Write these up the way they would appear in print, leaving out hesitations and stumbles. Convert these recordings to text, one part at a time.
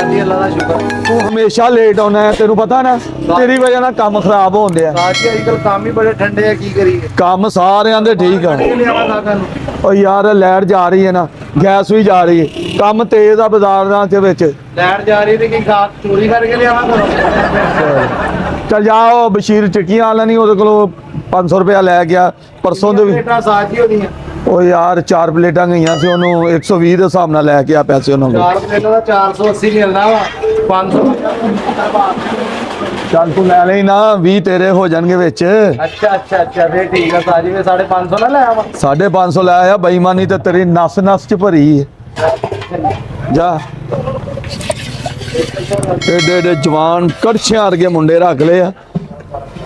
जी अल्लाह का शुक्र। तू हमेशा लेट आना है, तेनू पता ना तेरी वजह नाल काम खराब होण दिया। साजी अजकल काम ही बड़े ठंडे है, की करिए। काम सारिਆਂ ਦੇ ठीक है। ओ यार लाइट जा रही है ना, गैस भी जा रही है, काम तेज आ बाजारां ਦੇ ਵਿੱਚ। लाइट जा रही थी कि खाद चोरी करके लिया करो। चल जाओ बशीर टिक्कियां वाला नहीं, ਉਹਦੇ ਕੋਲੋਂ 500 रुपया लै गया परसों ਦੇ ਵੀ। साजी होनी है ਉਹ ਯਾਰ 4 ਪਲੇਟਾਂ ਗਈਆਂ ਸੀ, ਉਹਨੂੰ 120 ਦੇ ਹਿਸਾਬ ਨਾਲ ਲੈ ਕੇ ਆ ਪੈਸੇ ਉਹਨਾਂ ਕੋਲ। 4 प्लेटों का 480 मिलना वा 500। ਚੱਲ ਤੂੰ ਲੈ ਲਈ ਨਾ, 20 ਤੇਰੇ ਹੋ ਜਾਣਗੇ ਵਿੱਚ। अच्छा अच्छा अच्छा फिर ठीक है साजी में 550 ना लाया वा। 550 ਲੈ ਆਇਆ, ਬੇਈਮਾਨੀ ਤੇ ਤੇਰੀ ਨਸ ਨਸ ਚ ਭਰੀ ਹੈ। ਜਾ ਏਡੇ ਏਡੇ ਜਵਾਨ ਕੜਛਿਆਂ ਵਰਗੇ ਮੁੰਡੇ ਰੱਖ ਲਏ ਆ,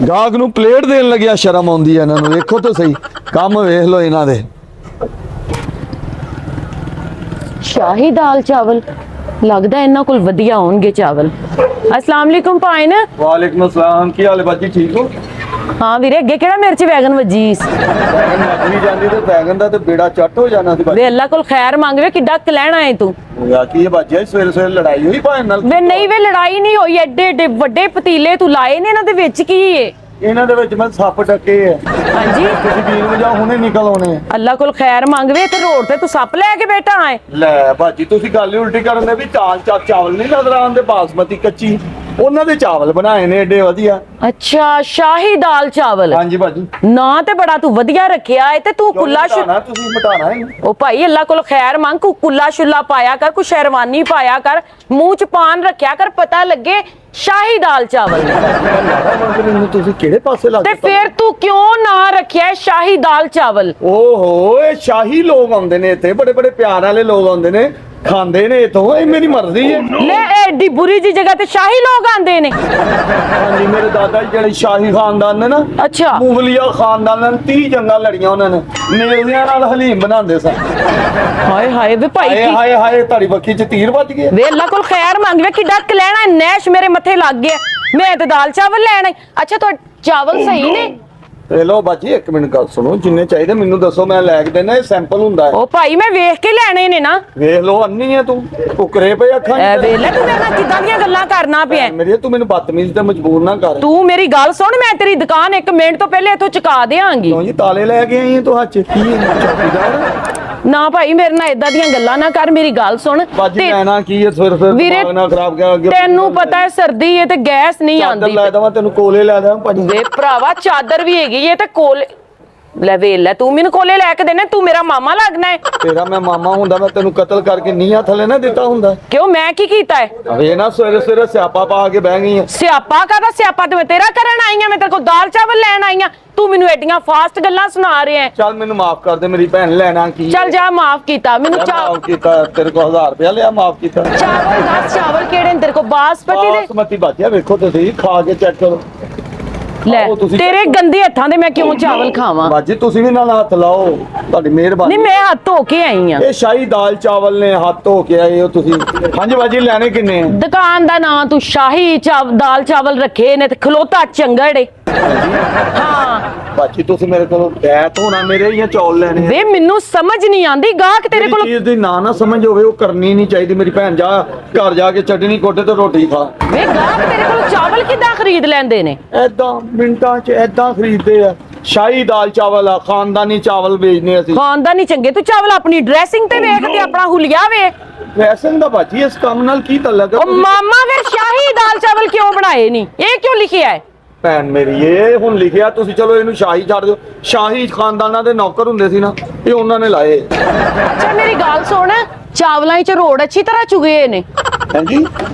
ਗਾਹਕ ਨੂੰ ਪਲੇਟ ਦੇਣ ਲੱਗਿਆ ਸ਼ਰਮ ਆਉਂਦੀ ਹੈ ਇਹਨਾਂ ਨੂੰ। ਵੇਖੋ ਤਾਂ ਸਹੀ ਕੰਮ ਵੇਖ ਲੋ ਇਹਨਾਂ ਦੇ। शाही दाल चावल लगदा इन्हां कोल वधिया होणगे चावल। अस्सलाम वालेकुम भाईन। वालेकुम अस्सलाम, की हाल है बाजी, ठीक हो? हाँ वीरे, अगे केड़ा मिर्च बैगन वजी? बैगन मच नहीं जाती तो बैगन दा ते बेड़ा चट हो जाना सी। वे अल्लाह कोल खैर मंगवे, किड्डा कलैणा है तू? यार की बाजी सवेरे सवेरे लड़ाई हुई भाई नाल? वे नहीं, वे लड़ाई नहीं होई, एडे एडे वड्डे पतीले तू लाए ने, इन्हां दे विच की है? ਇਹਨਾਂ ਦੇ ਵਿੱਚ ਮੈਂ ਸੱਪ ਡੱਕੇ ਆ। ਹਾਂਜੀ ਤੁਸੀਂ ਵੀਰ ਵਜਾ ਹੁਣੇ ਨਿਕਲ ਆਉਣੇ ਆ। अल्लाह कोल खैर मंगवे, ते रोड ते तू सप लेके बैठा है। ਲੈ ਬਾਜੀ ਤੁਸੀਂ ਗੱਲ ਹੀ ਉਲਟੀ ਕਰਨ ਦੇ ਵੀ ਚਾਵਲ ਨਹੀਂ ਨਜ਼ਰ ਆਉਂਦੇ ਬਾਸਮਤੀ ਕੱਚੀ, ਉਹਨਾਂ ਦੇ ਚਾਵਲ ਬਣਾਏ ਨੇ ਏਡੇ ਵਧੀਆ। अच्छा शाही दाल चावल, ਹਾਂਜੀ ਬਾਜੀ ना ते बड़ा तू वधिया रखिया है, ते तू कुल्ला ਤੁਸੀਂ ਮਟਾਣਾ ਹੈ। ओ भाई अल्लाह कोल खैर मंग, को कुल्ला शुल्ला पाया कर, को शेरवानी पाया कर, मुंह च पान रखिया कर, पता लगे शाही दाल चावल। ਮੈਨੂੰ ਤੁਸੀਂ ਕਿਹੜੇ ਪਾਸੇ ਲੱਗ ते फिर तू क्यों ना रखिया है शाही दाल चावल? ਓਹੋ ਇਹ ਸ਼ਾਹੀ ਲੋਕ ਆਉਂਦੇ ਨੇ ਇੱਥੇ, ਬੜੇ ਬੜੇ ਪਿਆਰ ਵਾਲੇ ਲੋਕ ਆਉਂਦੇ ਨੇ, ਖਾਂਦੇ ਨੇ ਇਥੋਂ, ਇਹ ਮੇਰੀ ਮਰਜ਼ੀ ਹੈ। ले एडी बुरी जी जगह ते शाही लोग आंदे ने। ਹਾਂਜੀ ਮੇਰੇ ਦਾਦਾ ਜੀ ਜਿਹੜੇ ਸ਼ਾਹੀ ਖਾਨਦਾਨ ਨੇ ਨਾ, अच्छा ਮੁਗਲਿਆ ਖਾਨਦਾਨ ਨਾਲ 30 ਜੰਗਾਂ ਲੜੀਆਂ ਉਹਨਾਂ ਨੇ, ਨੇਜ਼ਿਆਂ ਨਾਲ ਹਲੀਮ ਬਣਾਉਂਦੇ ਸਨ। हाय हाय वे भाई ਹਾਏ की ਹਾਏ ਹਾਏ ਤੁਹਾਡੀ ਬੱਖੀ ਚ ਤੀਰ ਵੱਜ ਗਏ। वे अल्लाह कोल खैर मंग, वे किड्डा कलैणा नैश मेरे मथे लग गया, मैं ते दाल चावल लैणे। अच्छा तो चावल सही ने? ਇਹ ਲੋ ਬਾਜੀ ਇੱਕ ਮਿੰਟ ਗੱਲ ਸੁਣੋ, ਜਿੰਨੇ ਚਾਹੀਦੇ ਮੈਨੂੰ ਦੱਸੋ, ਮੈਂ ਲੈ ਕੇ ਦੇਣਾ, ਇਹ ਸੈਂਪਲ ਹੁੰਦਾ ਹੈ। ओ भाई मैं वेख के लैणे ने ना। ਵੇਖ ਲੋ ਅੰਨੀ ਹੈ ਤੂੰ, ਕੁਕਰੇ ਪਏ ਅੱਖਾਂ ए ਚ। वेले तू मेरे नाल किदां ਦੀਆਂ ਗੱਲਾਂ ਕਰਨਾ ਪਿਆ? ਮੇਰੀ ਤੂੰ ਮੈਨੂੰ ਬਦਤਮੀਜ਼ ਤੇ ਮਜਬੂਰ ਨਾ ਕਰ। तू मेरी गल सुन, मैं तेरी दुकान 1 मिनट तो पहले इथों चुका देंगी। ਕਿਉਂ ਜੀ ਤਾਲੇ ਲੈ ਕੇ ਆਈ ਹੈ ਤੂੰ ਹੱਥ ਚ? ਕੀ ਹੈ, ਚੌਕੀਦਾਰ? ना भाई मेरे नाल इदां ਦੀਆਂ ਗੱਲਾਂ ਨਾ ਕਰ, ਮੇਰੀ ਗੱਲ ਸੁਣ। ਬਾਜੀ ਮੈਂ ਨਾ ਕੀ ਹੈ ਸਵੇਰ ਸਵੇਰ ਵੀਰੇ, ਦਿਮਾਗ ਨਾ ਖਰਾਬ ਕਰ ਅੱਗੇ। ਤੈਨੂੰ ਪਤਾ ਹੈ ਸਰਦੀ ਹੈ ਤੇ ਗੈਸ ਨਹੀਂ ਚਾਦਰ ਆਂਦੀ। ਲੈ ਦੇਵਾਂ ਤੈਨੂੰ, ਕੋਲੇ ਲੈ ਦੇਵਾਂ ਭਾਜੀ? ਵੇ ਭਰਾਵਾ ਚਾਦਰ ਵੀ ਹੈਗੀ ਏ ਤੇ ਕੋਲੇ ਲੈ ਵੇਲਾ, ਤੂੰ ਮੈਨੂੰ ਕੋਲੇ ਲੈ ਕੇ ਦੇਣਾ, ਤੂੰ ਮੇਰਾ ਮਾਮਾ ਲੱਗਣਾ ਹੈ। ਤੇਰਾ ਮੈਂ ਮਾਮਾ ਹੁੰਦਾ, ਮੈਂ ਤੈਨੂੰ ਕਤਲ ਕਰਕੇ ਨੀਹਾਂ ਥੱਲੇ ਨਾ ਦਿੱਤਾ ਹੁੰਦਾ। ਕਿਉਂ, ਮੈਂ ਕੀ ਕੀਤਾ ਹੈ? ਅਵੇ ਨਾ ਸਵੇਰੇ ਸਵੇਰੇ ਸਿਆਪਾ ਪਾ ਕੇ ਬਹਿ ਗਈ ਹੈ। ਸਿਆਪਾ ਕਾਹਦਾ ਸਿਆਪਾ, ਤੇ ਮੈਂ ਤੇਰਾ ਕਰਨ ਆਈ ਆ, ਮੈਂ ਤੇਰੇ ਕੋਲ ਦਾਲ ਚਾਵਲ ਲੈਣ ਆਈ ਆ, ਤੂੰ ਮੈਨੂੰ ਐਡੀਆਂ ਫਾਸਟ ਗੱਲਾਂ ਸੁਣਾ ਰਿਹਾ ਹੈ। ਚੱਲ ਮੈਨੂੰ ਮਾਫ ਕਰ ਦੇ, ਮੇਰੀ ਭੈਣ ਲੈਣਾ ਕੀ? ਚੱਲ ਜਾ, ਮਾਫ ਕੀਤਾ ਮੈਨੂੰ। ਮਾਫ ਕੀਤਾ, ਤੇਰੇ ਕੋਲ 1000 ਰੁਪਇਆ ਲਿਆ, ਮਾਫ ਕੀਤਾ। ਚਾਵਲ ਦੱਸ, ਚਾਵਲ ਕਿਹੜੇ ਨੇ ਤੇਰੇ ਕੋਲ? ਬਾਸਮਤੀ ਦੇ? ਬਾਸਮਤੀ ਬਾਜਿਆ ਵੇਖੋ ਤੁਸੀਂ, ਖਾ ਕੇ ਚੈੱਕ ਕਰੋ। ਲੈ ਆਓ ਤੁਸੀਂ ਤੇਰੇ ਗੰਦੇ ਹੱਥਾਂ ਦੇ ਮੈਂ ਕਿਉਂ ਚਾਵਲ ਖਾਵਾਂ? ਬਾਜੀ ਤੁਸੀਂ ਵੀ ਨਾਲ ਹੱਥ ਲਾਓ, ਤੁਹਾਡੀ ਮਿਹਰਬਾਨੀ। ਨਹੀਂ ਮੈਂ ਹੱਥ ਧੋ ਕੇ ਆਈ ਆ। ਇਹ ਸ਼ਾਹੀ ਦਾਲ ਚਾਵਲ ਨੇ, ਹੱਥ ਧੋ ਕੇ ਆਏ ਹੋ ਤੁਸੀਂ। ਹਾਂਜੀ ਬਾਜੀ ਲੈਣੇ ਕਿੰਨੇ? ਦੁਕਾਨ ਦਾ ਨਾਂ ਤੂੰ ਸ਼ਾਹੀ ਦਾਲ ਚਾਵਲ ਰੱਖੇ ਨੇ ਤੇ ਖਲੋਤਾ ਚੰਗੜ ਏ। ਹਾਂ ਬਾਜੀ ਤੁਸੀਂ ਮੇਰੇ ਕੋਲ ਬੈਤ ਹੋਣਾ ਮੇਰੇ ਜਾਂ ਚੌਲ ਲੈਣੇ ਆ? ਵੇ ਮੈਨੂੰ ਸਮਝ ਨਹੀਂ ਆਂਦੀ, ਗਾਹਕ ਤੇਰੇ ਜਿਹੜੀ ਕੋਲ ਚੀਜ਼ ਦੀ ਨਾ ਸਮਝ ਹੋਵੇ ਉਹ ਕਰਨੀ ਨਹੀਂ ਚਾਹੀਦੀ। ਮੇਰੀ ਭੈਣ ਜਾ ਘਰ ਜਾ ਕੇ ਚਟਨੀ ਕੋਟੇ ਤੇ ਰੋਟੀ ਖਾ। ਵੇ ਗਾਹਕ ਤੇਰੇ ਕੋਲ ਚਾਵਲ ਕਿੱਦਾਂ ਖਰੀਦ ਲੈਂਦੇ ਨੇ? ਐਦਾਂ ਮਿੰਟਾਂ 'ਚ ਐਦਾਂ ਖਰੀਦਦੇ ਆ। ਸ਼ਾਹੀ ਦਾਲ ਚਾਵਲ ਆ, ਖਾਨਦਾਨੀ ਚਾਵਲ ਵੇਚਨੇ ਅਸੀਂ। ਖਾਨਦਾਨੀ ਚੰਗੇ, ਤੂੰ ਚਾਵਲ ਆਪਣੀ ਡਰੈਸਿੰਗ ਤੇ ਵੇਖ ਤੇ ਆਪਣਾ ਹੁਲੀਆ ਵੇ। ਫੈਸ਼ਨ ਦਾ ਬਾਜੀ ਇਸ ਕੰਮ ਨਾਲ ਕੀ ਤਲਕ ਹੈ? ਉਹ ਮਾਮਾ ਫਿਰ ਸ਼ਾਹੀ ਦਾਲ ਚਾਵਲ ਕਿਉਂ ਬਣਾਏ ਨਹੀਂ? ਇਹ ਕਿਉਂ ਲਿਖਿਆ ਹੈ? ਭੈਣ ਮੇਰੀ ਇਹ ਹੁਣ ਲਿਖਿਆ ਤੁਸੀਂ, ਚਲੋ ਇਹਨੂੰ ਸ਼ਾਹੀ ਛੱਡ ਦਿਓ। ਸ਼ਾਹੀ ਖਾਨਦਾਨਾਂ ਦੇ ਨੌਕਰ ਹੁੰਦੇ ਸੀ ਨਾ, ਇਹ ਉਹਨਾਂ ਨੇ ਲਾਏ। ਅੱਛਾ ਮੇਰੀ ਗੱਲ ਸੁਣ, ਚਾਵਲਾਂ 'ਚ ਰੋੜ ਅੱਛੀ ਤਰ੍ਹਾਂ ਚੁਗੇ ਨੇ? ਹਾਂਜੀ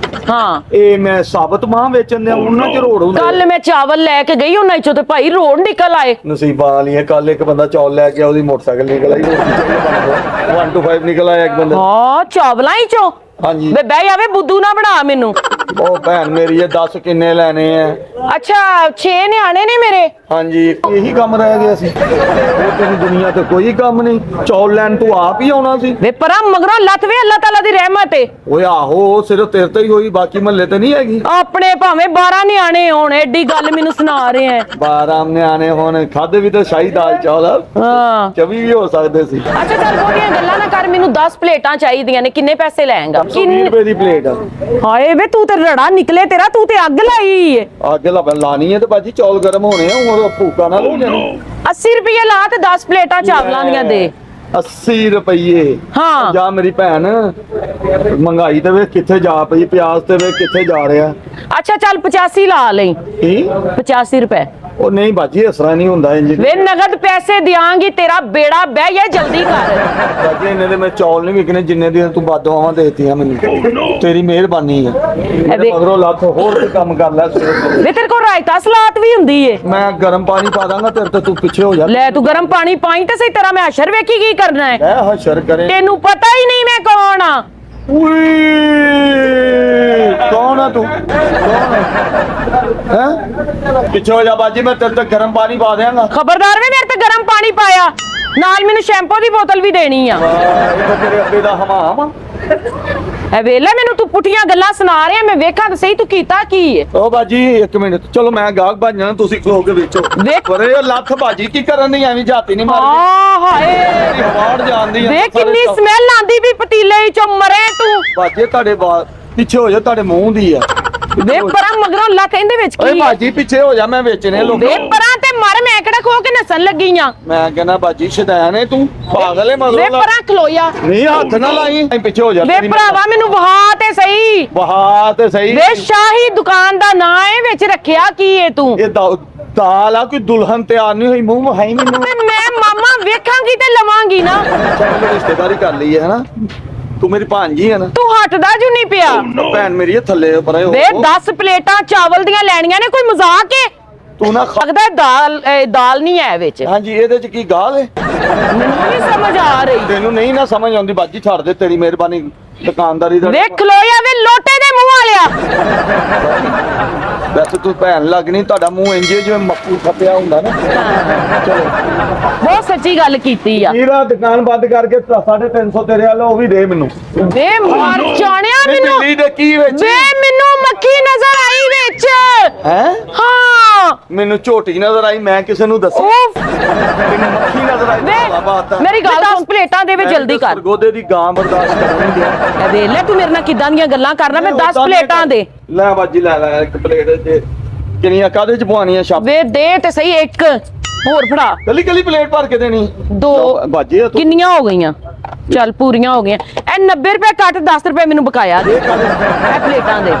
ਹਾਂ ਇਹ ਮੈਂ ਸਾਬਤ ਮਾਂ ਵੇਚਣ ਦੇ ਉਹਨਾਂ 'ਚ ਰੋੜ ਹੁੰਦੇ। ਕੱਲ ਮੈਂ ਚਾਵਲ ਲੈ ਕੇ ਗਈ, ਉਹਨਾਂ 'ਚੋਂ ਤੇ ਭਾਈ ਰੋੜ ਨਿਕਲ ਆਏ। ਨਸੀਬਾਂ ਵਾਲੀਆਂ, ਕੱਲ ਇੱਕ ਬੰਦਾ ਚੌਲ ਲੈ ਕੇ ਉਹਦੀ ਮੋਟਰਸਾਈਕਲ ਨਿਕਲ ਆਈ, 1 to 5 ਨਿਕਲ ਆਇਆ ਇੱਕ ਬੰਦਾ। ਹਾਂ ਚਾਵਲਾਂ 'ਚੋਂ? ਹਾਂਜੀ ਵੇ ਬਹਿ ਜਾਵੇ, ਬੁੱਧੂ ਨਾ ਬਣਾ ਮੈਨੂੰ। ਉਹ ਭੈਣ ਮੇਰੀ ਇਹ ਦੱਸ ਕਿੰਨੇ ਲੈਣੇ ਆ? ਅੱਛਾ 6 ਨਿਆਣੇ ਨੇ ਮੇਰੇ। ਹਾਂਜੀ ਇਹੀ ਕੰਮ ਰਹਿ ਗਿਆ ਸੀ, ਉਹ ਤੈਨੂੰ ਦੁਨੀਆ ਤੇ ਕੋਈ ਕੰਮ ਨਹੀਂ। ਚੌਲ ਲੈਣ ਤੂੰ ਆਪ ਹੀ ਆਉਣਾ ਸੀ। ਵੇ ਪਰਾਂ ਮਗਰੋਂ ਲੱਤ ਵੇ, ਅੱਲਾਹ ਤਾਲਾ ਦੀ ਰਹਿਮਤ ਏ। ਓਏ ਆਹੋ ਸਿਰਫ ਤੇਰੇ ਤੇ ਹੀ ਹੋਈ, ਬਾਕੀ ਮਹੱਲੇ ਤੇ ਨਹੀਂ ਹੈਗੀ। ਆਪਣੇ ਭਾਵੇਂ 12 ਨਿਆਣੇ ਹੋਣ, ਐਡੀ ਗੱਲ ਮੈਨੂੰ ਸੁਣਾ ਰਹੇ ਐ। 12 ਨਿਆਣੇ ਹੋਣ, ਖਾਦੇ ਵੀ ਤਾਂ ਸ਼ਾਹੀ ਦਾਲ ਚੌਲ ਹਾਂ 24 ਵੀ ਹੋ ਸਕਦੇ ਸੀ। ਅੱਛਾ ਚੱਲ ਬਹੁਤੀਆਂ ਗੱਲਾਂ ਨਾ ਕਰ, ਮੈਨੂੰ 10 ਪਲੇਟਾਂ ਚਾਹੀਦੀਆਂ ਨੇ, ਕਿੰਨੇ ਪੈਸੇ ਲੈਂਗਾ? 820 ਰੁਪਏ ਦੀ ਪਲੇਟ ਆ। ਹਾਏ ਵੇ ਤੂੰ ਤੇ ਰੜਾ ਨਿਕਲੇ ਤੇਰਾ, ਤੂੰ ਤੇ ਅੱਗ ਲਾਈ ਏ। ਅੱਗ ਲਾਣੀ ਹੈ ਤੇ ਬਾਜੀ ਚੌਲ ਗਰਮ ਹੋਣੇ ਆ, ਉਹ ਭੂਕਾ ਨਾ ਲੋ ਜਾਣੀ। 80 ਰੁਪਏ ਲਾ ਤੇ 10 ਪਲੇਟਾਂ ਚਾਵਲਾਂ ਦੀਆਂ ਦੇ। 80 ਰੁਪਏ ਹਾਂ। ਜਾ ਮੇਰੀ ਭੈਣ, ਮਹਿੰਗਾਈ ਤੇ ਵੇ ਕਿੱਥੇ ਜਾ ਪਈ, ਪਿਆਜ਼ ਤੇ ਵੇ ਕਿੱਥੇ ਜਾ ਰਿਹਾ। ਅੱਛਾ ਚੱਲ 85 ਲਾ ਲਈ। ਕੀ 85 ਰੁਪਏ। ਉਹ ਨਹੀਂ ਬਾਜੀ, ਇਸ ਤਰ੍ਹਾਂ ਨਹੀਂ ਹੁੰਦਾ ਇੰਜ। ਵੇ ਨਗਦ ਪੈਸੇ ਦਿਆਂਗੀ, ਤੇਰਾ ਬੇੜਾ ਬਹਿ ਜਾ, ਜਲਦੀ ਕਰ। ਬਾਜੀ ਇਹਨੇ ਦੇ ਮੈਂ ਚੌਲ ਨਹੀਂ ਵਿਕਨੇ ਜਿੰਨੇ ਦੀਆਂ ਤੂੰ ਬਾਦੋਵਾਂ ਦੇਤੀਆਂ ਮੈਨੂੰ। ਤੇਰੀ ਮਿਹਰਬਾਨੀ ਹੈ। ਵੇ- ਮਗਰੋਂ ਲੱਖ ਹੋਰ ਤੇ ਕੰਮ ਕਰ ਲੈ ਸਵੇਰ ਤੋਂ। ਵੇ ਤੇਰੇ ਕੋਲ ਰਾਇਤਾ ਸਲਾਦ ਵੀ ਹੁੰਦੀ ਏ। ਮੈਂ ਗਰਮ ਪਾਣੀ ਪਾ ਦਾਂਗਾ ਤੇਰੇ ਤੇ, ਤੂੰ ਪਿੱਛੇ ਹੋ ਜਾ। ਲੈ ਤੂੰ ਗਰਮ ਪਾਣੀ ਪਾਈ ਤੇ ਸਹੀ, ਤੇਰਾ ਮੈਂ ਅਸ਼ਰ ਵੇਖੀ ਕੀ ਕਰਨਾ ਹੈ। ਮੈਂ ਹਸ਼ਰ ਕਰੇ। ਤੈਨੂੰ ਪਤਾ ਹੀ ਨਹੀਂ ਮੈਂ ਕੌਣ ਆ। ਕੌਣ ਆ ਤੂੰ? ਕੌਣ ਹੈ? ਪਿੱਛੇ ਹੋ ਜਾ ਬਾਜੀ, ਮੈਂ ਤੇਰੇ ਤੇ ਗਰਮ ਪਾਣੀ ਪਾ ਦਿਆਂਗਾ। ਖਬਰਦਾਰ ਵੇ, ਮੇਰੇ ਤੇ ਗਰਮ ਪਾਣੀ ਪਾਇਆ, ਨਾਲ ਮੈਨੂੰ ਸ਼ੈਂਪੂ ਦੀ ਬੋਤਲ ਵੀ ਦੇਣੀ ਆ। ਇਹ ਤਾਂ ਤੇਰੇ ਅੱਗੇ ਦਾ ਹਮਾਮ। ਐ ਵੇਲੇ ਮੈਨੂੰ ਤੂੰ ਪੁੱਠੀਆਂ ਗੱਲਾਂ ਸੁਣਾ ਰਿਹਾ, ਮੈਂ ਵੇਖਾਂ ਤਾਂ ਸਹੀ ਤੂੰ ਕੀਤਾ ਕੀ ਏ। ਉਹ ਬਾਜੀ ਇੱਕ ਮਿੰਟ, ਚਲੋ ਮੈਂ ਗਾਹਕ ਬਣ ਜਾਣਾ, ਤੁਸੀਂ ਖਲੋ ਕੇ ਵੇਚੋ। ਵੇਖ। ਪਰ ਇਹ ਲੱਖ ਬਾਜੀ ਕੀ ਕਰਨ ਦੀ ਐਵੇਂ ਜਾਤੀ ਨਹੀਂ ਮਾਰਦੀ। ਆ ਹਾਏ ਹਵਾੜ ਜਾਂਦੀ ਆ। ਵੇ ਕਿੰਨੀ ਸਮੈਲ ਆਂਦੀ ਵੀ ਪਤੀਲੇ ਚੋਂ ਮਰੇ ਤੂੰ। ਬਾਜੀ ਤੁਹਾਡੇ ਪਿੱਛੇ ਹੋ ਜਾ, ਤੁਹਾਡੇ ਮੂੰਹ ਦੀ ਆ। ਵੇ ਪਰਾਂ ਮਗਰੋਂ ਲੱਕ ਇਹਦੇ ਵਿੱਚ ਓਏ ਕੀ ਹੈ? ਬਾਜੀ ਪਿੱਛੇ ਹੋ ਜਾ, ਮੈਂ ਵੇਚਣੇ ਲੋਕ। ਵੇ ਪਰਾਂ ਤੇ ਮਰ, ਮੈਂ ਕਿਹੜਾ ਖੋ ਕੇ ਨਸਣ ਲੱਗੀ ਆ। ਮੈਂ ਕਹਿੰਦਾ ਬਾਜੀ ਸ਼ੈਤਾਨ ਹੈ ਤੂੰ, ਪਾਗਲ ਹੈ ਵੇ ਮਗਰੋਂ। ਪਰਾਂ ਖਲੋਇਆ। ਨਹੀਂ ਹੱਥ ਨਾ ਲਾਈ, ਪਿੱਛੇ ਹੋ ਜਾ। ਵੇ ਭਰਾਵਾ ਮੈਨੂੰ ਵਹਾ ਤੇ ਸਹੀ। ਵਹਾ ਤੇ ਸਹੀ। ਵੇ ਸ਼ਾਹੀ ਦੁਕਾਨ ਦਾ ਨਾਂ ਏ, ਵਿੱਚ ਰੱਖਿਆ ਕੀ ਏ ਤੂੰ? ਇਹ ਦਾਲ ਆ, ਕੋਈ ਦੁਲਹਨ ਤਿਆਰ ਨਹੀਂ ਹੋਈ, ਮੂੰਹ ਵਹਾਈ ਮੈਨੂੰ। ਤੇ ਮੈਂ ਮਾਮਾ ਵੇਖਾਂਗੀ ਤੇ ਲਵਾਂਗੀ ਨਾ। ਚੱਲ ਰਿਸ਼ਤੇਦਾਰੀ ਕਰ ਲਈ ਹੈ ਹਨਾ, ਤੂੰ ਮੇਰੀ ਭਾਂਜੀ ਹੈ ਨਾ। ਤੂੰ ਹਟਦਾ ਜੂ ਨਹੀਂ ਪਿਆ। ਭੈਣ ਮੇਰੀ ਇਹ ਥੱਲੇ ਪਰੇ ਹੋ। ਵੇ 10 ਪਲੇਟਾਂ ਚਾਵਲ ਦੀਆਂ ਲੈਣੀਆਂ ਨੇ, ਕੋਈ ਮਜ਼ਾਕ ਏ? ਤੂੰ ਨਾ ਲੱਗਦਾ ਦਾਲ ਨਹੀਂ ਹੈ ਵਿੱਚ। ਹਾਂਜੀ ਇਹਦੇ ਚ ਕੀ ਗਾਲ ਹੈ? ਮੈਨੂੰ ਨਹੀਂ ਸਮਝ ਆ ਰਹੀ। ਤੈਨੂੰ ਨਹੀਂ ਨਾ ਸਮਝ ਆਉਂਦੀ ਬਾਜੀ, ਛੱਡ ਦੇ, ਤੇਰੀ ਮਿਹਰਬਾਨੀ ਦੁਕਾਨਦਾਰੀ ਦਾ। ਵੇਖ ਲੋਇਆ ਵੇ ਲੋਟੇ ਦੇ ਮੂੰਹ ਵਾਲਿਆ। ਵੈਸੇ ਤੂੰ ਭੈਣ ਲੱਗਣੀ, ਤੁਹਾਡਾ ਮੂੰਹ ਇੰਜੇ ਜਿਵੇਂ ਮੱਕੂ ਖੱਪਿਆ ਹੁੰਦਾ ਨਾ। ਚਲੋ ਬਹੁਤ ਸੱਚੀ ਗੱਲ ਕੀਤੀ ਆ। ਮੇਰਾ ਦੁਕਾਨ ਬੰਦ ਕਰਕੇ 350 ਤੇਰੇ ਵਾਲਾ ਉਹ ਵੀ ਦੇ ਮੈਨੂੰ। ਵੇ ਮਰ ਜਾਣਿਆ ਨਹੀਂ ਮੈਨੂੰ। ਦਿੱਲੀ ਦੇ ਕੀ ਵਿੱਚ? ਵੇ ਮੈਨੂੰ ਮੱਖੀ ਨਜ਼ਰ ਆਈ ਵਿੱਚ। ਹੈ ਹਾਂ ਮੈਨੂੰ ਝੋਟੀ ਨਜ਼ਰ ਆਈ, ਮੈਂ ਕਿਸੇ ਨੂੰ ਦੱਸਿਆ? ਉਫ ਮੈਨੂੰ ਮੱਖੀ ਨਜ਼ਰ ਆਈ। ਭਲਾ ਬਾਤ ਆ। ਮੇਰੀ ਗੱਲ 10 ਪਲੇਟਾਂ ਦੇ ਵਿੱਚ ਜਲਦੀ ਕਰ। ਗੋਦੇ ਦੀ ਗਾਂ ਬਰਦਾਸ਼ਤ ਕਰ ਨਹੀਂ ਦਿਆ। ਐ ਵੇਖ ਲੈ ਤੂੰ ਮੇਰੇ ਨਾਲ ਕਿਦਾਂ ਦੀਆਂ ਗੱਲਾਂ ਕਰਨਾ। ਮੈਂ 10 ਪਲੇਟਾਂ ਦੇ। ਲੈ ਬਾਜੀ ਲੈ ਲੈ ਇੱਕ ਪਲੇਟ ਤੇ ਕਿੰਨੀਆਂ ਕਾਦੇ ਚ ਪਵਾਉਣੀਆਂ ਛਾਪ? ਵੇ ਦੇ ਤੇ ਸਹੀ ਇੱਕ ਹੋਰ ਫੜਾ। ਕੱਲੀ ਕੱਲੀ ਪਲੇਟ ਭਰ ਕੇ ਦੇਣੀ? ਦੋ ਬਾਜੀ ਤੂੰ ਕਿੰਨੀਆਂ ਹੋ ਗਈਆਂ? ਚੱਲ ਪੂਰੀਆਂ ਹੋ ਗਈਆਂ। ਇਹ 90 ਰੁਪਏ ਕੱਟ 10 ਰੁਪਏ ਮੈਨੂੰ ਬਕਾਇਆ ਦੇ। ਇਹ ਪਲੇਟਾਂ ਦੇ।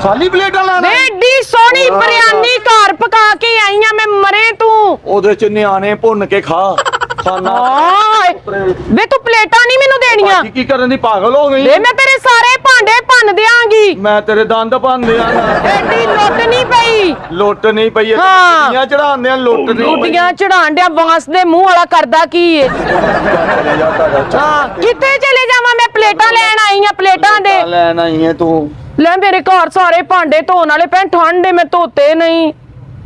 ਖਾਲੀ ਪਲੇਟਾਂ ਲਾਣਾ? ਵੇ ਏਡੀ ਸੋਹਣੀ ਬਿਰਿਆਨੀ ਘਰ ਪਕਾ ਕੇ ਆਈਆਂ ਮੈਂ, ਮਰੇ ਤੂੰ। ਉਹਦੇ ਚ ਨਿਆਣੇ ਭੁੰਨ ਕੇ ਖਾ ਖਾਣਾ। ਹਾਏ ਵੇ ਤੂੰ ਪਲੇਟਾਂ ਨਹੀਂ ਮੈਨੂੰ ਦੇਣੀਆਂ। ਬਾਜੀ ਕੀ ਕਰਨ ਦੀ, ਪਾਗਲ ਹੋ ਗਈ? ਵੇ ਮੈਂ ਤੇਰੇ ਸਾਰੇ ਭਾਂਡੇ ਭੰਨ ਦਿਆਂਗੀ। ਮੈਂ ਤੇਰੇ ਦੰਦ ਭੰਨ ਦਿਆਂਗਾ। ਐਡੀ ਲੁੱਟ ਨਹੀਂ ਪਈ। ਲੁੱਟ ਨਹੀਂ ਪਈ, ਹਾਂ। ਕੁੜੀਆਂ ਚੜਾਉਂਦੇ ਆ, ਲੁੱਟ ਨਹੀਂ ਪਈ। ਗੁੱਡੀਆਂ ਚੜਾਣ ਡਿਆ, ਬਾਂਸ ਦੇ ਮੂੰਹ ਵਾਲਾ ਕਰਦਾ ਕੀ ਏ? ਚਲੇ ਜਾ ਤੁਹਾਡਾ ਹਾਂ ਕਿੱਥੇ ਚਲੇ ਜਾਵਾਂ ਮੈਂ? ਪਲੇਟਾਂ ਲੈਣ ਆਈ ਆ, ਪਲੇਟਾਂ ਦੇ। ਲੈਣ ਆਈ ਹੈ ਤੂੰ? ਲੈ ਮੇਰੇ ਘਰ ਸਾਰੇ ਭਾਂਡੇ ਧੋਣ ਵਾਲੇ ਪਏ, ਠੰਡ ਏ, ਮੈਂ ਧੋਤੇ ਨਹੀਂ।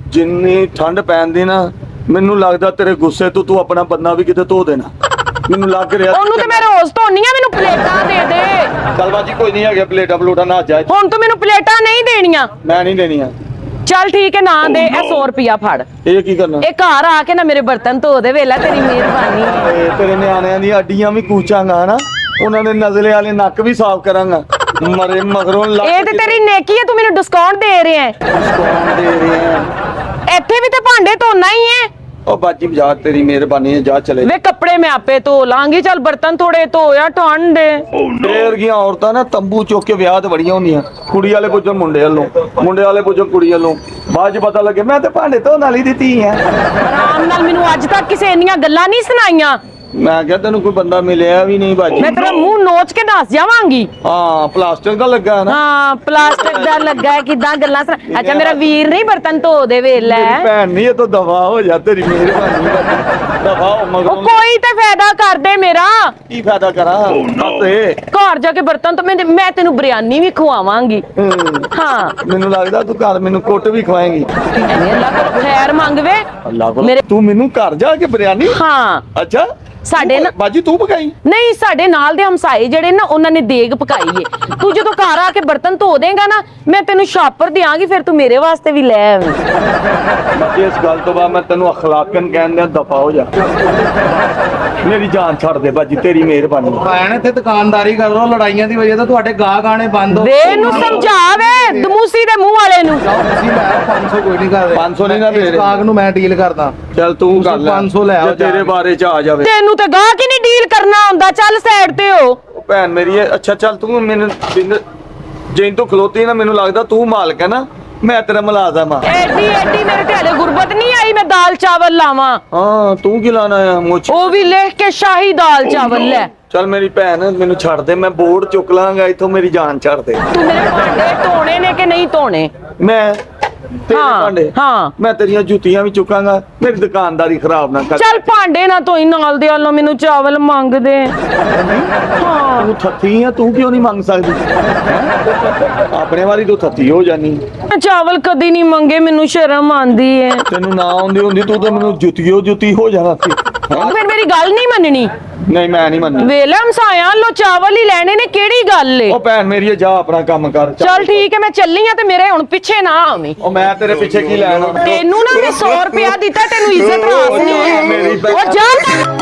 ਜਿੰਨੀ ਠੰਡ ਪੈਂਦੀ ਨਾ, ਮੈਨੂੰ ਲੱਗਦਾ ਤੇਰੇ ਗੁੱਸੇ ਤੋਂ ਤੂੰ ਆਪਣਾ ਬੰਦਾ ਵੀ ਕਿਤੇ ਧੋ ਦੇਣਾ, ਮੈਨੂੰ ਲੱਗ ਰਿਹਾ। ਉਹਨੂੰ ਤੇ ਮੈਂ ਰੋਜ਼ ਧੋਨੀ ਆ, ਮੈਨੂੰ ਪਲੇਟਾਂ ਦੇ ਦੇ। ਚੱਲ ਬਾਜੀ ਕੋਈ ਨਹੀਂ ਹੈਗਾ, ਪਲੇਟਾਂ ਪਲੂਟਾਂ ਨਾ ਜਾ। ਹੁਣ ਤੂੰ ਮੈਨੂੰ ਪਲੇਟਾਂ ਨਹੀਂ ਦੇਣੀਆਂ। ਮੈਂ ਨਹੀਂ ਦੇਣੀਆਂ। ਚੱਲ ਠੀਕ ਹੈ, ਨਾ ਦੇ। ਇਹ 100 ਰੁਪਿਆ ਫੜ। ਇਹ ਕੀ ਕਰਨਾ? ਇਹ ਘਰ ਆ ਕੇ ਨਾ ਮੇਰੇ ਬਰਤਨ ਧੋ ਦੇ, ਵੇਲਾ ਤੇਰੀ ਮਿਹਰਬਾਨੀ ਹੈ। ਇਹ ਤੇਰੇ ਨਿਆਣਿਆਂ ਦੀਆਂ ਅੱਡੀਆਂ ਵੀ ਕੂਚਾਂਗਾ ਨਾ, ਉਹਨਾਂ ਦੇ ਨਜ਼ਲੇ ਵਾਲੇ ਨੱਕ ਵੀ ਸਾਫ਼ ਕਰਾਂਗਾ। ਮਰੇ ਮਗਰੋਂ ਲੱਗ ਇਹ ਤੇ ਤੇਰੀ ਨੇਕੀ ਹੈ, ਤੂੰ ਮੈਨੂੰ ਡਿਸਕਾਊਂਟ ਦੇ ਰਿਹਾ ਹੈ। ਡਿਸਕਾਊਂਟ ਦੇ ਰਹੇ ਆ। ਇੱਥੇ ਵੀ ਤੇ ਭਾਂਡੇ ਧੋਣਾ ਹੀ ਹੈ। ਉਹ ਬਾਜੀ ਬਾਜ਼ਾਰ ਤੇਰੀ ਮਿਹਰਬਾਨੀ ਹੈ, ਜਾ ਚਲੇ। ਵੇ ਕੱਪੜੇ ਮੈਂ ਆਪੇ ਧੋ ਲਾਂਗੀ। ਚੱਲ ਬਰਤਨ ਥੋੜੇ ਧੋਇਆ, ਠੰਡ ਏ। ਫੇਰ ਗੀਆਂ ਔਰਤਾਂ ਨਾ ਤੰਬੂ ਚੁੱਕ ਕੇ ਵਿਆਹ ਤੇ ਵੜੀਆਂ ਹੁੰਦੀਆਂ, ਕੁੜੀ ਵਾਲੇ ਪੁੱਛੋ ਮੁੰਡੇ ਵੱਲੋਂ, ਮੁੰਡੇ ਵਾਲੇ ਪੁੱਛੋ ਕੁੜੀ ਵੱਲੋਂ। ਬਾਅਦ ਚ ਪਤਾ ਲੱਗੇ ਮੈਂ ਤੇ ਭਾਂਡੇ ਧੋਣ ਵਾਲੀ ਦਿੱਤੀ ਆ। ਆਰਾਮ ਨਾਲ, ਮੈਨੂੰ ਅੱਜ ਤੱਕ ਕਿਸੇ ਇੰਨੀਆਂ ਗੱਲਾਂ ਨਹੀਂ ਸੁਣਾਈਆਂ। ਮੈਂ ਕਿਹਾ ਤੈਨੂੰ ਕੋਈ ਬੰਦਾ ਮਿਲਿਆ ਵੀ ਨਹੀਂ ਬਾਜੀ। ਮੈਂ ਤੇਰਾ ਮੂੰਹ ਨੋਚ ਕੇ ਦੱਸ ਜਾਵਾਂਗੀ। ਹਾਂ ਪਲਾਸਟਿਕ ਦਾ ਲੱਗਾ ਨਾ। ਹਾਂ ਪਲਾਸਟਿਕ ਦਾ ਲੱਗਾ ਹੈ, ਕਿਦਾਂ ਗੱਲਾਂ ਸੁਣਾ। ਅੱਛਾ ਮੇਰਾ ਵੀਰ ਨਹੀਂ ਬਰਤਨ ਧੋ ਦੇ ਵੇਲਾ। ਮੇਰੀ ਭੈਣ ਨਹੀਂ, ਇਹ ਤਾਂ ਦਫਾ ਹੋ ਜਾ, ਤੇਰੀ ਮਿਹਰਬਾਨੀ ਦਫਾ ਹੋ ਉਹ ਮਗਰੋਂ। ਕੋਈ ਤੇ ਫਾਇਦਾ ਕਰ ਦੇ ਮੇਰਾ। ਕੀ ਫਾਇਦਾ ਕਰਾਂ? ਦੱਸੇ ਘਰ ਜਾ ਕੇ ਬਰਤਨ ਤੋਂ ਮੈਂ ਤੈਨੂੰ ਬਿਰਿਆਨੀ ਵੀ ਖਵਾਵਾਂਗੀ। ਹਾਂ ਮੈਨੂੰ ਲੱਗਦਾ ਤੂੰ ਘਰ ਮੈਨੂੰ ਕੁੱਟ ਵੀ ਖਵਾਏਂਗੀ। ਐਵੇਂ ਅੱਲਾ ਕੋਲ ਖੈਰ ਮੰਗਵੇ ਅੱਲਾਹ ਕੋਲ ਮੇਰੇ। ਤੂੰ ਮੈਨੂੰ ਘਰ ਜਾ ਕੇ ਬਿਰਿਆਨੀ? ਹਾਂ ਅੱਛਾ ਸਾਡੇ ਨਾ ਬਾਜੀ ਤੂੰ ਪਕਾਈ? ਨਹੀਂ, ਸਾਡੇ ਨਾਲ ਦੇ ਹਮਸਾਏ ਜਿਹੜੇ ਨਾ ਉਹਨਾਂ ਨੇ ਦੇਗ ਪਕਾਈ ਏ। ਤੂੰ ਜਦੋਂ ਘਰ ਆ ਕੇ ਬਰਤਨ ਧੋ ਦੇਗਾ ਨਾ, ਮੈਂ ਤੈਨੂੰ ਸ਼ਾਪਰ ਦਿਆਂਗੀ, ਫਿਰ ਤੂੰ ਮੇਰੇ ਵਾਸਤੇ ਵੀ ਲੈ ਆਵੀਂ। ਬਾਜੀ ਇਸ ਗੱਲ ਤੋਂ ਬਾਅਦ ਮੈਂ ਤੈਨੂੰ ਅਖਲਾਕਨ ਕਹਿੰਦਾ ਦਫਾ ਹੋ ਜਾ। ਮੇਰੀ ਜਾਨ ਛੱਡ ਦੇ ਬਾਜੀ, ਤੇਰੀ ਮਿਹਰਬਾਨੀ। ਭੈਣ ਇੱਥੇ ਦੁਕਾਨਦਾਰੀ ਕਰ ਰੋ, ਲੜਾਈਆਂ ਦੀ ਵਜ੍ਹਾ ਤੋਂ ਤੁਹਾਡੇ ਗਾਹਕ ਆਣੇ ਬੰਦ ਹੋ ਵੇ ਇਹਨੂੰ ਸਮਝਾਵੇ ਦਮੂਸੀ ਦੇ ਮੂੰਹ ਵਾਲੇ ਨੂੰ। ਤੁਸੀਂ ਲੈ ਆਓ 500 ਕੋਈ ਨਹੀਂ ਕਰਦੇ। 500 ਨਹੀਂ ਨਾ ਦੇ ਇਸ ਰਹੇ। ਗਾਹਕ ਨੂੰ ਮੈਂ ਡੀਲ ਕਰਦਾ। ਚੱਲ ਤੂੰ ਕਰ ਲੈ, 500 ਲੈ ਆਓ ਜੇ ਤੇਰੇ ਬਾਰੇ ਚ ਆ ਜਾਵੇ। ਤੈਨੂੰ ਤੇ ਗਾਹਕ ਹੀ ਨਹੀਂ ਡੀਲ ਕਰਨਾ ਆਉਂਦਾ। ਚੱਲ ਸਾਈਡ ਤੇ ਹੋ। ਉਹ ਭੈਣ ਮੇਰੀ ਇਹ- ਅੱਛਾ ਚੱਲ ਤੂੰ ਮੈਨੂੰ ਜਿੰਨ ਤੋਂ ਖਲੋਤੀ ਨਾ, ਮੈਨੂੰ ਲੱਗਦਾ ਤੂੰ ਮਾਲਕ ਹੈ ਨਾ, ਮੈਂ ਤੇਰਾ ਮੁਲਾਜ਼ਮ ਆ। ਐਡੀ ਐਡੀ ਮੇਰੇ ਤੇ ਹਲੇ ਗੁਰਬਤ ਨਹੀਂ ਆਈ ਮੈਂ ਦਾਲ ਚਾਵਲ ਲਾਵਾਂ। ਹਾਂ ਤੂੰ ਕੀ ਲਾਣਾ ਆ ਮੁੱਛ? ਉਹ ਵੀ ਲਿਖ ਕੇ ਸ਼ਾਹੀ ਦਾਲ ਚਾਵਲ ਲੈ। ਚੱਲ ਮੇਰੀ ਭੈਣ ਮੈਨੂੰ ਛੱਡ ਦੇ, ਮੈਂ ਬੋਰਡ ਚੁੱਕ ਲਾਂਗਾ ਇੱਥੋਂ, ਮੇਰੀ ਜਾਨ ਛੱਡ ਦੇ। ਤੂੰ ਮੇਰੇ ਭਾਂਡੇ ਧੋਣੇ ਨੇ ਕਿ ਨਹੀਂ ਧੋਣੇ? ਮੈਂ ਤੇਰੇ ਹਾਂ, ਭਾਂਡੇ ਹਾਂ। ਮੈਂ ਤੇਰੀਆਂ ਜੁੱਤੀਆਂ ਵੀ ਚੁੱਕਾਂਗਾ, ਮੇਰੀ ਦੁਕਾਨਦਾਰੀ ਖਰਾਬ ਨਾ ਕਰ। ਚੱਲ ਭਾਂਡੇ ਨਾ ਧੋਈ, ਨਾਲ ਦੇ ਵੱਲੋਂ ਮੈਨੂੰ ਚਾਵਲ ਮੰਗਦੇ। ਹਾਂ ਤੂੰ ਥੱਥੀ ਆ, ਤੂੰ ਕਿਉਂ ਨਹੀਂ ਮੰਗ ਸਕਦੀ? ਆਪਣੇ ਵਾਲੀ ਤੂੰ ਥੱਥੀ ਹੋ ਜਾਨੀ। ਮੈਂ ਚਾਵਲ ਕਦੀ ਨਹੀਂ ਮੰਗੇ, ਮੈਨੂੰ ਸ਼ਰਮ ਆਂਦੀ ਏ। ਤੈਨੂੰ ਨਾ ਆਉਂਦੀ ਹੁੰਦੀ ਤੂੰ ਤਾਂ ਮੈਨੂੰ ਜੁੱਤੀ ਹੋ ਜਾਣਾ ਸੀ। ਹੈਂ? ਫਿਰ ਮੇਰੀ ਗੱਲ ਨਹੀਂ ਮੰਨਣੀ। ਨਹੀਂ ਮੈਂ ਨਹੀਂ ਮੰਨਦੀ। ਵੇਲਾ ਹਮਸਾਇਆ ਲੋ ਚਾਵਲ ਹੀ ਲੈਣੇ ਨੇ, ਕਿਹੜੀ ਗੱਲ ਏ? ਉਹ ਭੈਣ ਮੇਰੀ ਜਾ ਆਪਣਾ ਕੰਮ ਕਰ। ਚੱਲ ਠੀਕ ਹੈ, ਮੈਂ ਚੱਲੀ ਆ ਤੇ ਮੇਰੇ ਹੁਣ ਪਿੱਛੇ ਨਾ ਆਵੀਂ। ਉਹ ਮੈਂ ਤੇਰੇ ਪਿੱਛੇ ਕੀ ਲੈਣਾ? ਤੈਨੂੰ ਨਾ ਮੈਂ 100 ਰੁਪਇਆ ਦਿੱਤਾ, ਤੈਨੂੰ ਇੱਜ਼ਤ ਰਾਸ ਨਹੀਂ ਹੈ। ਮੇਰੀ ਭੈਣ- ਉਹ ਜਾ।